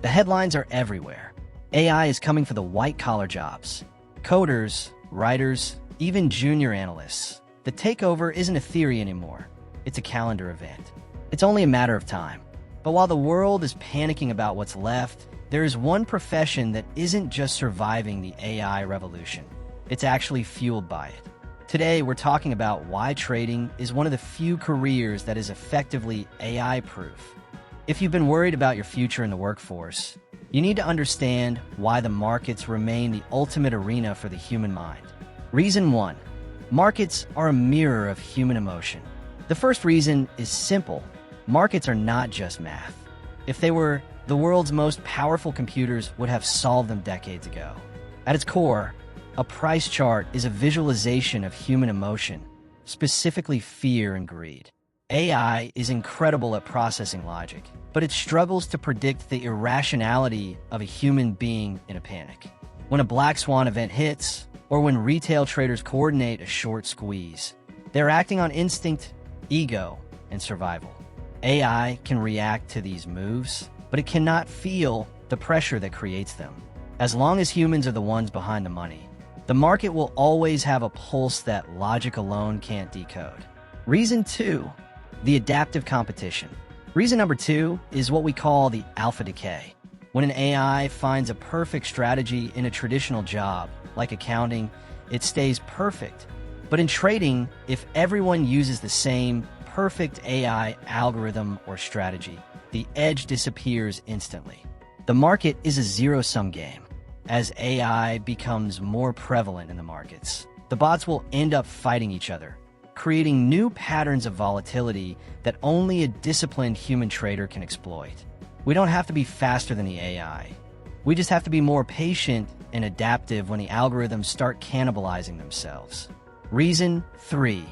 The headlines are everywhere. AI is coming for the white-collar jobs. Coders, writers, even junior analysts. The takeover isn't a theory anymore. It's a calendar event. It's only a matter of time. But while the world is panicking about what's left, there is one profession that isn't just surviving the AI revolution. It's actually fueled by it. Today, we're talking about why trading is one of the few careers that is effectively AI-proof. If you've been worried about your future in the workforce, you need to understand why the markets remain the ultimate arena for the human mind. Reason 1. Markets are a mirror of human emotion. The first reason is simple. Markets are not just math. If they were, the world's most powerful computers would have solved them decades ago. At its core, a price chart is a visualization of human emotion, specifically fear and greed. AI is incredible at processing logic, but it struggles to predict the irrationality of a human being in a panic. When a black swan event hits, or when retail traders coordinate a short squeeze, they're acting on instinct, ego, and survival. AI can react to these moves, but it cannot feel the pressure that creates them. As long as humans are the ones behind the money, the market will always have a pulse that logic alone can't decode. Reason 2, the adaptive competition. Reason number 2 is what we call the alpha decay. When an AI finds a perfect strategy in a traditional job, like accounting, it stays perfect. But in trading, if everyone uses the same perfect AI algorithm or strategy, the edge disappears instantly. The market is a zero-sum game. As AI becomes more prevalent in the markets, the bots will end up fighting each other, creating new patterns of volatility that only a disciplined human trader can exploit. We don't have to be faster than the AI. We just have to be more patient and adaptive when the algorithms start cannibalizing themselves. Reason 3,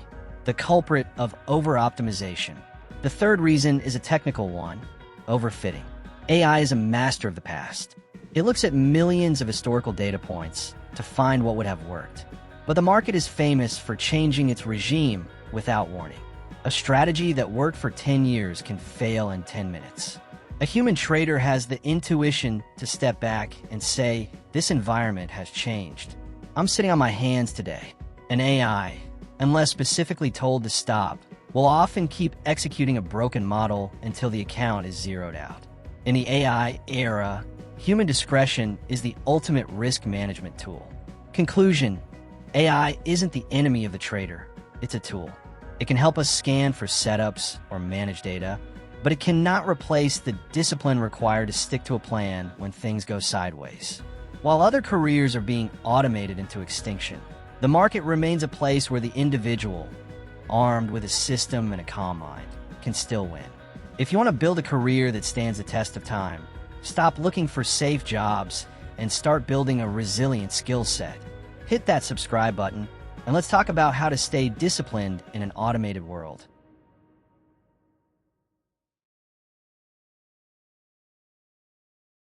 the culprit of over-optimization. The third reason is a technical one, overfitting. AI is a master of the past. It looks at millions of historical data points to find what would have worked. But the market is famous for changing its regime without warning. A strategy that worked for 10 years can fail in 10 minutes. A human trader has the intuition to step back and say, this environment has changed. I'm sitting on my hands today. An AI, unless specifically told to stop, will often keep executing a broken model until the account is zeroed out. In the AI era, human discretion is the ultimate risk management tool. Conclusion: AI isn't the enemy of the trader, it's a tool. It can help us scan for setups or manage data, but it cannot replace the discipline required to stick to a plan when things go sideways. While other careers are being automated into extinction, the market remains a place where the individual, armed with a system and a calm mind, can still win. If you want to build a career that stands the test of time, stop looking for safe jobs and start building a resilient skill set. Hit that subscribe button, and let's talk about how to stay disciplined in an automated world.